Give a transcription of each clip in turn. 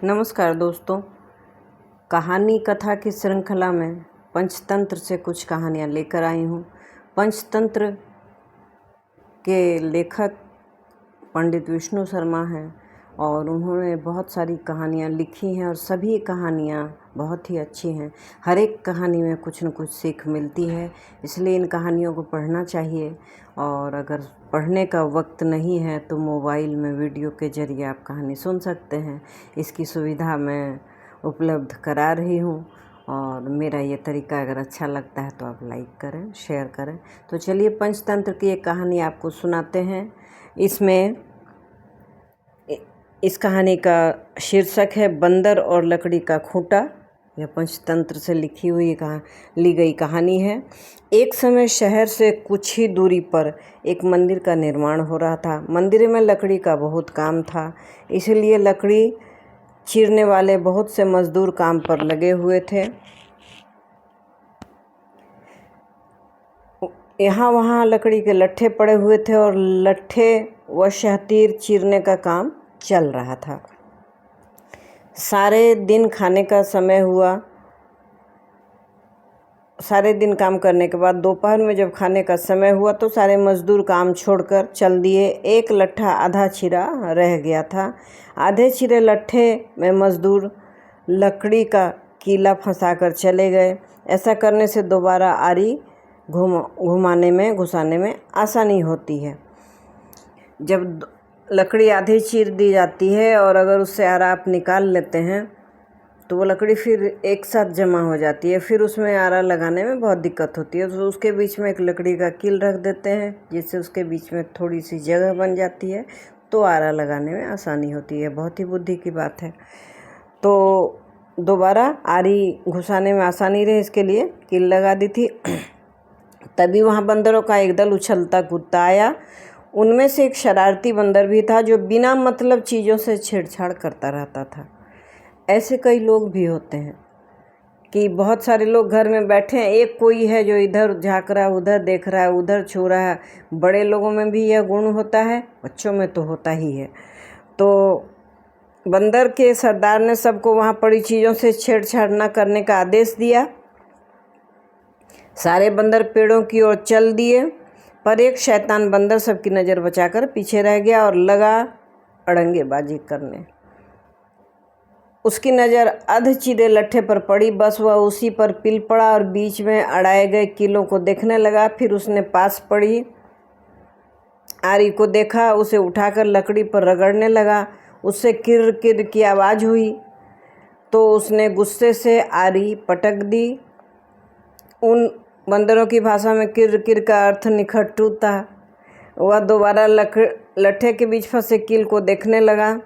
नमस्कार दोस्तों। कहानी कथा की श्रृंखला में पंचतंत्र से कुछ कहानियाँ लेकर आई हूँ। पंचतंत्र के लेखक पंडित विष्णु शर्मा हैं और उन्होंने बहुत सारी कहानियाँ लिखी हैं और सभी कहानियाँ बहुत ही अच्छी हैं। हर एक कहानी में कुछ न कुछ सीख मिलती है, इसलिए इन कहानियों को पढ़ना चाहिए। और अगर पढ़ने का वक्त नहीं है तो मोबाइल में वीडियो के ज़रिए आप कहानी सुन सकते हैं। इसकी सुविधा मैं उपलब्ध करा रही हूँ और मेरा ये तरीका अगर अच्छा लगता है तो आप लाइक करें, शेयर करें। तो चलिए पंचतंत्र की एक कहानी आपको सुनाते हैं। इस कहानी का शीर्षक है बंदर और लकड़ी का खूंटा। यह पंचतंत्र से ली गई कहानी है। एक समय शहर से कुछ ही दूरी पर एक मंदिर का निर्माण हो रहा था। मंदिर में लकड़ी का बहुत काम था, इसलिए लकड़ी चीरने वाले बहुत से मजदूर काम पर लगे हुए थे। यहाँ वहाँ लकड़ी के लट्ठे पड़े हुए थे और लट्ठे व शहतीर चीरने का काम चल रहा था। सारे दिन खाने का समय हुआ। सारे दिन काम करने के बाद दोपहर में जब खाने का समय हुआ तो सारे मजदूर काम छोड़कर चल दिए। एक लट्ठा आधा चिरा रह गया था। आधे चिरे लट्ठे में मजदूर लकड़ी का कीला फंसाकर चले गए। ऐसा करने से दोबारा आरी घुसाने में आसानी होती है। जब लकड़ी आधी चीर दी जाती है और अगर उससे आरा आप निकाल लेते हैं तो वो लकड़ी फिर एक साथ जमा हो जाती है, फिर उसमें आरा लगाने में बहुत दिक्कत होती है। तो उसके बीच में एक लकड़ी का कील रख देते हैं, जिससे उसके बीच में थोड़ी सी जगह बन जाती है, तो आरा लगाने में आसानी होती है। बहुत ही बुद्धि की बात है। तो दोबारा आरी घुसाने में आसानी रहे इसके लिए कील लगा दी थी। तभी वहाँ बंदरों का एक दल उछलता कूदता आया। उनमें से एक शरारती बंदर भी था जो बिना मतलब चीज़ों से छेड़छाड़ करता रहता था। ऐसे कई लोग भी होते हैं कि बहुत सारे लोग घर में बैठे हैं, एक कोई है जो इधर झाँक रहा है, उधर देख रहा है, उधर छू रहा है। बड़े लोगों में भी यह गुण होता है, बच्चों में तो होता ही है। तो बंदर के सरदार ने सबको वहाँ पड़ी चीज़ों से छेड़छाड़ न करने का आदेश दिया। सारे बंदर पेड़ों की ओर चल दिए, पर एक शैतान बंदर सबकी नज़र बचाकर पीछे रह गया और लगा अड़ंगेबाजी करने। उसकी नज़र अध चिरे लट्ठे पर पड़ी। बस वह उसी पर पिल पड़ा और बीच में अड़ाए गए कीलों को देखने लगा। फिर उसने पास पड़ी आरी को देखा, उसे उठाकर लकड़ी पर रगड़ने लगा। उससे किर किर की आवाज़ हुई तो उसने गुस्से से आरी पटक दी। उन बंदरों की भाषा में किर किर का अर्थ निखट्टू था। वह दोबारा लट्ठे के बीच फंसे कील को देखने लगा।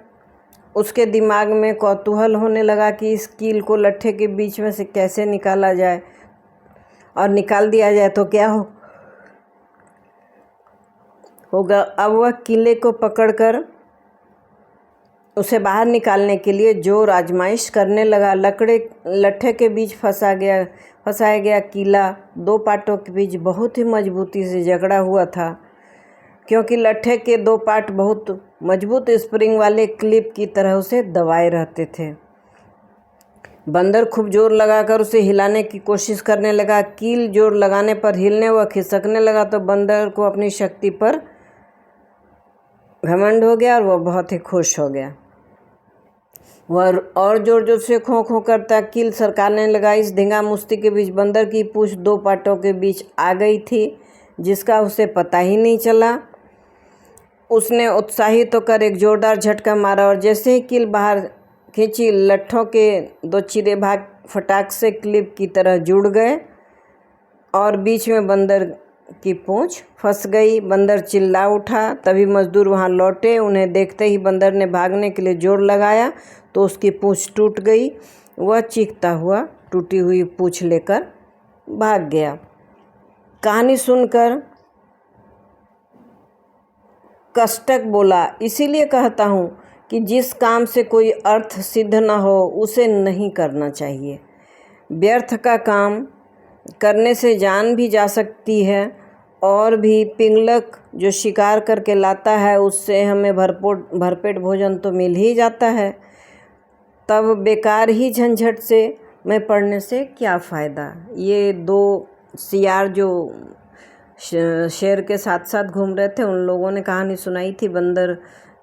उसके दिमाग में कौतूहल होने लगा कि इस कील को लट्ठे के बीच में से कैसे निकाला जाए, और निकाल दिया जाए तो क्या होगा। अब वह कीले को पकड़कर उसे बाहर निकालने के लिए जोर आजमाइश करने लगा। लट्ठे के बीच फंसाया गया कीला दो पाटों के बीच बहुत ही मजबूती से जकड़ा हुआ था, क्योंकि लट्ठे के दो पाट बहुत मजबूत स्प्रिंग वाले क्लिप की तरह उसे दबाए रहते थे। बंदर खूब जोर लगाकर उसे हिलाने की कोशिश करने लगा। कील जोर लगाने पर हिलने व खिसकने लगा तो बंदर को अपनी शक्ति पर घमंड हो गया और वह बहुत ही खुश हो गया। वह और जोर जोर से खो खो करता कील सरकाने लगा। इस धींगा मुश्ती के बीच बंदर की पूंछ दो पाटों के बीच आ गई थी, जिसका उसे पता ही नहीं चला। उसने उत्साहित होकर एक जोरदार झटका मारा और जैसे ही कील बाहर खींची, लट्ठों के दो चिरे भाग फटाक से क्लिप की तरह जुड़ गए और बीच में बंदर की पूंछ फंस गई। बंदर चिल्ला उठा। तभी मजदूर वहां लौटे। उन्हें देखते ही बंदर ने भागने के लिए जोर लगाया तो उसकी पूंछ टूट गई। वह चीखता हुआ टूटी हुई पूंछ लेकर भाग गया। कहानी सुनकर कष्टक बोला, इसीलिए कहता हूँ कि जिस काम से कोई अर्थ सिद्ध न हो उसे नहीं करना चाहिए। व्यर्थ का काम करने से जान भी जा सकती है और भी पिंगलक जो शिकार करके लाता है उससे हमें भरपेट भोजन तो मिल ही जाता है। तब बेकार ही झंझट से में पड़ने से क्या फ़ायदा। ये दो सियार जो शेर के साथ साथ घूम रहे थे, उन लोगों ने कहानी सुनाई थी बंदर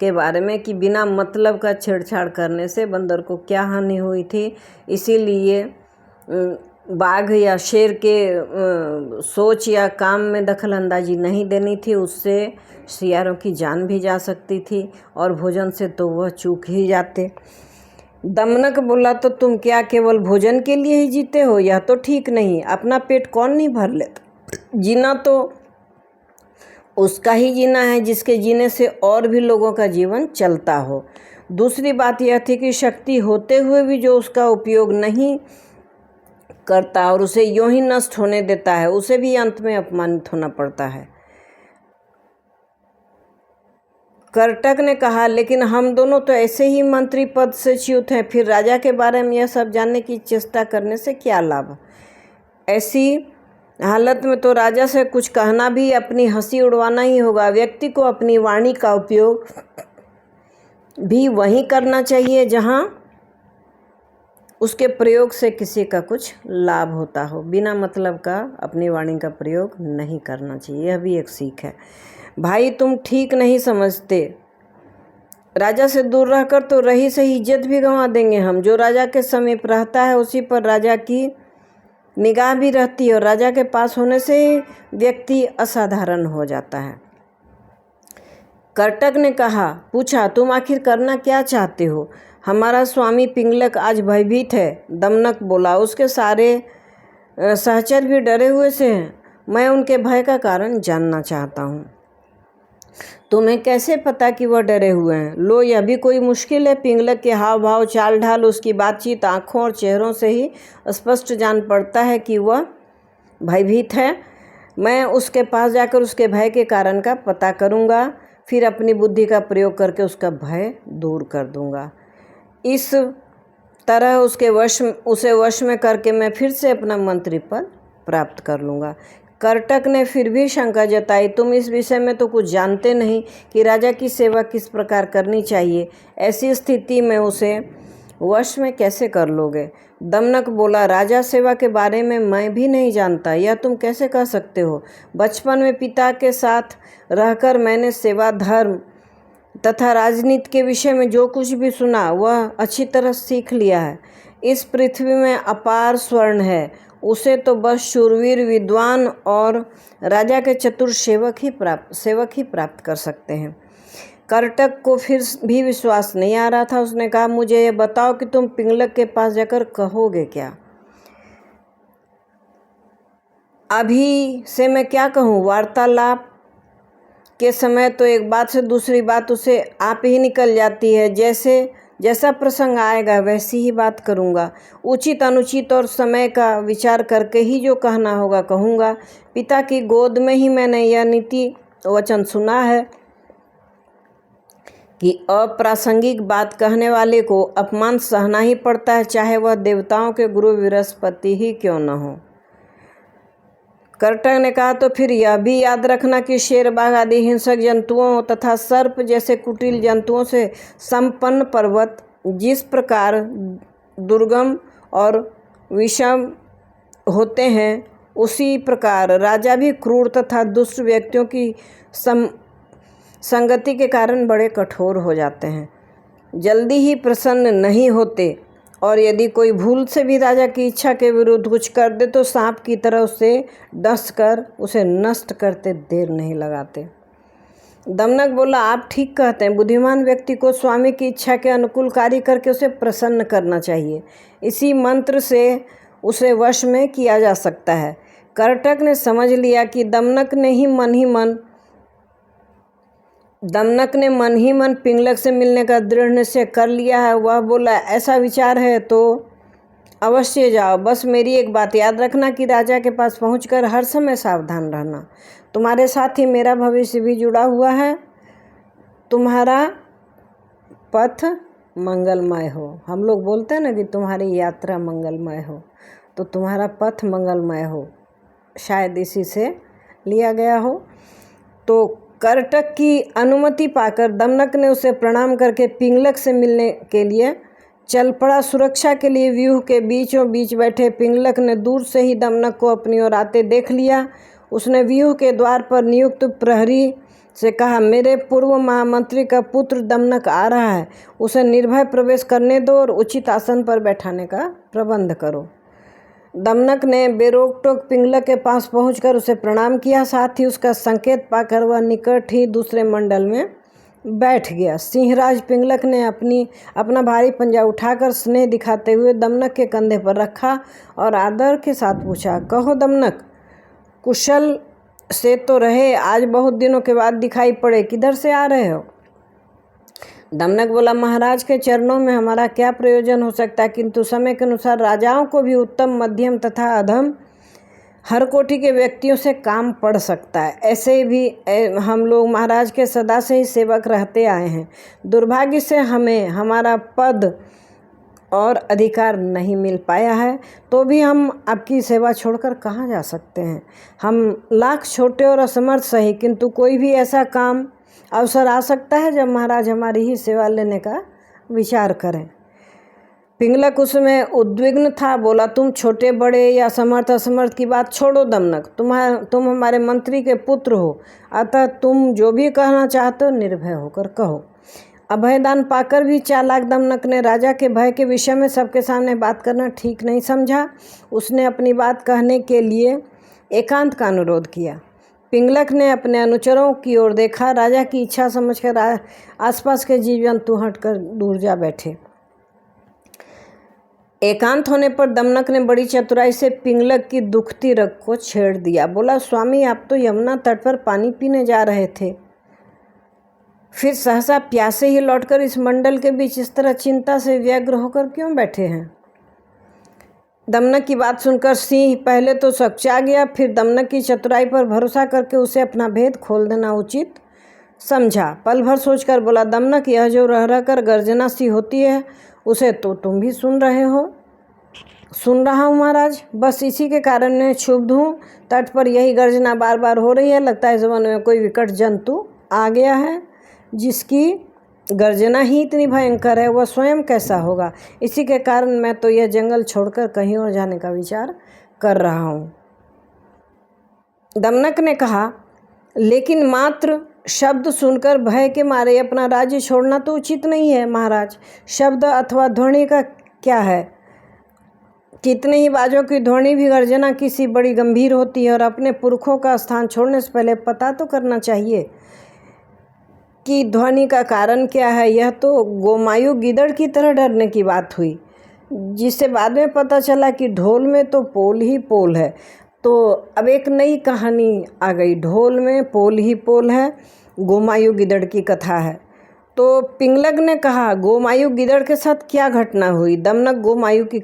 के बारे में कि बिना मतलब का छेड़छाड़ करने से बंदर को क्या हानि हुई थी। इसीलिए बाघ या शेर के सोच या काम में दखल अंदाजी नहीं देनी थी, उससे सियारों की जान भी जा सकती थी और भोजन से तो वह चूक ही जाते। दमनक बोला, तो तुम क्या केवल भोजन के लिए ही जीते हो? यह तो ठीक नहीं। अपना पेट कौन नहीं भर लेता? जीना तो उसका ही जीना है जिसके जीने से और भी लोगों का जीवन चलता हो। दूसरी बात यह थी कि शक्ति होते हुए भी जो उसका उपयोग नहीं करता और उसे यूं ही नष्ट होने देता है, उसे भी अंत में अपमानित होना पड़ता है। कर्टक ने कहा, लेकिन हम दोनों तो ऐसे ही मंत्री पद से च्युत हैं, फिर राजा के बारे में यह सब जानने की चेष्टा करने से क्या लाभ? ऐसी हालत में तो राजा से कुछ कहना भी अपनी हंसी उड़वाना ही होगा। व्यक्ति को अपनी वाणी का उपयोग भी वहीं करना चाहिए जहां उसके प्रयोग से किसी का कुछ लाभ होता हो। बिना मतलब का अपनी वाणी का प्रयोग नहीं करना चाहिए। यह भी एक सीख है। भाई, तुम ठीक नहीं समझते। राजा से दूर रहकर तो रही सही इज्जत भी गंवा देंगे हम। जो राजा के समीप रहता है उसी पर राजा की निगाह भी रहती है और राजा के पास होने से व्यक्ति असाधारण हो जाता है। कर्टक ने पूछा, तुम आखिर करना क्या चाहते हो? हमारा स्वामी पिंगलक आज भयभीत है। दमनक बोला, उसके सारे सहचर भी डरे हुए से हैं। मैं उनके भय का कारण जानना चाहता हूँ। तुम्हें कैसे पता कि वह डरे हुए हैं? लो, यह भी कोई मुश्किल है। पिंगलक के हाव भाव, चाल ढाल, उसकी बातचीत, आँखों और चेहरों से ही स्पष्ट जान पड़ता है कि वह भयभीत है। मैं उसके पास जाकर उसके भय के कारण का पता करूँगा, फिर अपनी बुद्धि का प्रयोग करके उसका भय दूर कर दूँगा। इस तरह उसे वश में करके मैं फिर से अपना मंत्री पद प्राप्त कर लूँगा। कर्टक ने फिर भी शंका जताई, तुम इस विषय में तो कुछ जानते नहीं कि राजा की सेवा किस प्रकार करनी चाहिए। ऐसी स्थिति में उसे वश में कैसे कर लोगे? दमनक बोला, राजा सेवा के बारे में मैं भी नहीं जानता। यह तुम कैसे कह सकते हो? बचपन में पिता के साथ रहकर मैंने सेवा, धर्म तथा राजनीति के विषय में जो कुछ भी सुना वह अच्छी तरह सीख लिया है। इस पृथ्वी में अपार स्वर्ण है, उसे तो बस शूरवीर, विद्वान और राजा के चतुर सेवक ही प्राप्त कर सकते हैं। कर्टक को फिर भी विश्वास नहीं आ रहा था। उसने कहा, मुझे ये बताओ कि तुम पिंगलक के पास जाकर कहोगे क्या? अभी से मैं क्या कहूँ? वार्तालाप के समय तो एक बात से दूसरी बात उसे आप ही निकल जाती है। जैसा प्रसंग आएगा वैसी ही बात करूँगा। उचित अनुचित और समय का विचार करके ही जो कहना होगा कहूँगा। पिता की गोद में ही मैंने यह नीति वचन सुना है कि अप्रासंगिक बात कहने वाले को अपमान सहना ही पड़ता है, चाहे वह देवताओं के गुरु बृहस्पति ही क्यों न हो। कर्टक ने कहा, तो फिर यह भी याद रखना कि शेर, बाघ आदि हिंसक जंतुओं तथा सर्प जैसे कुटिल जंतुओं से संपन्न पर्वत जिस प्रकार दुर्गम और विषम होते हैं, उसी प्रकार राजा भी क्रूर तथा दुष्ट व्यक्तियों की संगति के कारण बड़े कठोर हो जाते हैं, जल्दी ही प्रसन्न नहीं होते, और यदि कोई भूल से भी राजा की इच्छा के विरुद्ध कुछ कर दे तो सांप की तरह उसे डस कर उसे नष्ट करते देर नहीं लगाते। दमनक बोला, आप ठीक कहते हैं। बुद्धिमान व्यक्ति को स्वामी की इच्छा के अनुकूल कार्य करके उसे प्रसन्न करना चाहिए। इसी मंत्र से उसे वश में किया जा सकता है। कर्टक ने समझ लिया कि दमनक ने मन ही मन पिंगलक से मिलने का दृढ़ निश्चय कर लिया है। वह बोला, ऐसा विचार है तो अवश्य जाओ। बस मेरी एक बात याद रखना कि राजा के पास पहुंचकर हर समय सावधान रहना। तुम्हारे साथ ही मेरा भविष्य भी जुड़ा हुआ है। तुम्हारा पथ मंगलमय हो। हम लोग बोलते हैं ना कि तुम्हारी यात्रा मंगलमय हो, तो तुम्हारा पथ मंगलमय हो, शायद इसी से लिया गया हो। तो कर्टक की अनुमति पाकर दमनक ने उसे प्रणाम करके पिंगलक से मिलने के लिए चल पड़ा। सुरक्षा के लिए व्यूह के बीचों बीच बैठे पिंगलक ने दूर से ही दमनक को अपनी ओर आते देख लिया। उसने व्यूह के द्वार पर नियुक्त प्रहरी से कहा, मेरे पूर्व महामंत्री का पुत्र दमनक आ रहा है, उसे निर्भय प्रवेश करने दो और उचित आसन पर बैठाने का प्रबंध करो। दमनक ने बेरोक टोक पिंगलक के पास पहुंचकर उसे प्रणाम किया। साथ ही उसका संकेत पाकर वह निकट ही दूसरे मंडल में बैठ गया। सिंहराज पिंगलक ने अपना भारी पंजा उठाकर स्नेह दिखाते हुए दमनक के कंधे पर रखा और आदर के साथ पूछा, कहो दमनक, कुशल से तो रहे, आज बहुत दिनों के बाद दिखाई पड़े, किधर से आ रहे हो? दमनक बोला, महाराज के चरणों में हमारा क्या प्रयोजन हो सकता है, किंतु समय के अनुसार राजाओं को भी उत्तम, मध्यम तथा अधम हर कोटि के व्यक्तियों से काम पड़ सकता है। ऐसे भी हम लोग महाराज के सदा से ही सेवक रहते आए हैं। दुर्भाग्य से हमें हमारा पद और अधिकार नहीं मिल पाया है, तो भी हम आपकी सेवा छोड़कर कहाँ जा सकते हैं। हम लाख छोटे और असमर्थ सही, किंतु कोई भी ऐसा काम अवसर आ सकता है जब महाराज हमारी ही सेवा लेने का विचार करें। पिंगलक उसमें उद्विग्न था। बोला, तुम छोटे बड़े या समर्थ असमर्थ की बात छोड़ो दमनक, तुम हमारे मंत्री के पुत्र हो, अतः तुम जो भी कहना चाहते हो निर्भय होकर कहो। अभयदान पाकर भी चालाक दमनक ने राजा के भय के विषय में सबके सामने बात करना ठीक नहीं समझा। उसने अपनी बात कहने के लिए एकांत का अनुरोध किया। पिंगलक ने अपने अनुचरों की ओर देखा। राजा की इच्छा समझकर आसपास के जीव जंतु हटकर दूर जा बैठे। एकांत होने पर दमनक ने बड़ी चतुराई से पिंगलक की दुखती रग को छेड़ दिया। बोला, स्वामी, आप तो यमुना तट पर पानी पीने जा रहे थे, फिर सहसा प्यासे ही लौटकर इस मंडल के बीच इस तरह चिंता से व्यग्र होकर क्यों बैठे हैं? दमनक की बात सुनकर सिंह पहले तो सकचा गया, फिर दमनक की चतुराई पर भरोसा करके उसे अपना भेद खोल देना उचित समझा। पल भर सोचकर बोला, दमनक, यह जो रह रह कर गर्जना सी होती है, उसे तो तुम भी सुन रहे हो? सुन रहा हूँ महाराज, बस इसी के कारण मैं क्षुब्ध हूँ। तट पर यही गर्जना बार बार हो रही है। लगता है इस वन में कोई विकट जंतु आ गया है, जिसकी गर्जना ही इतनी भयंकर है, वह स्वयं कैसा होगा। इसी के कारण मैं तो यह जंगल छोड़कर कहीं और जाने का विचार कर रहा हूँ। दमनक ने कहा, लेकिन मात्र शब्द सुनकर भय के मारे अपना राज्य छोड़ना तो उचित नहीं है महाराज। शब्द अथवा ध्वनि का क्या है, कितने ही बाजों की ध्वनि भी गर्जना किसी बड़ी गंभीर होती है, और अपने पुरखों का स्थान छोड़ने से पहले पता तो करना चाहिए कि ध्वनि का कारण क्या है। यह तो गोमायु गिदड़ की तरह डरने की बात हुई, जिससे बाद में पता चला कि ढोल में तो पोल ही पोल है। तो अब एक नई कहानी आ गई, ढोल में पोल ही पोल है, गोमायु गिदड़ की कथा है। तो पिंगलक ने कहा, गोमायु गिदड़ के साथ क्या घटना हुई? दमनक गोमायु की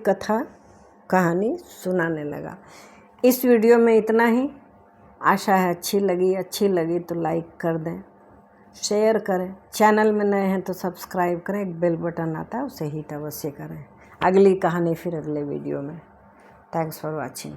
कहानी सुनाने लगा। इस वीडियो में इतना ही। आशा है अच्छी लगी तो लाइक कर दें, शेयर करें। चैनल में नए हैं तो सब्सक्राइब करें, एक बेल बटन आता है उसे हिट अवश्य करें। अगली कहानी फिर अगले वीडियो में। Thanks for watching.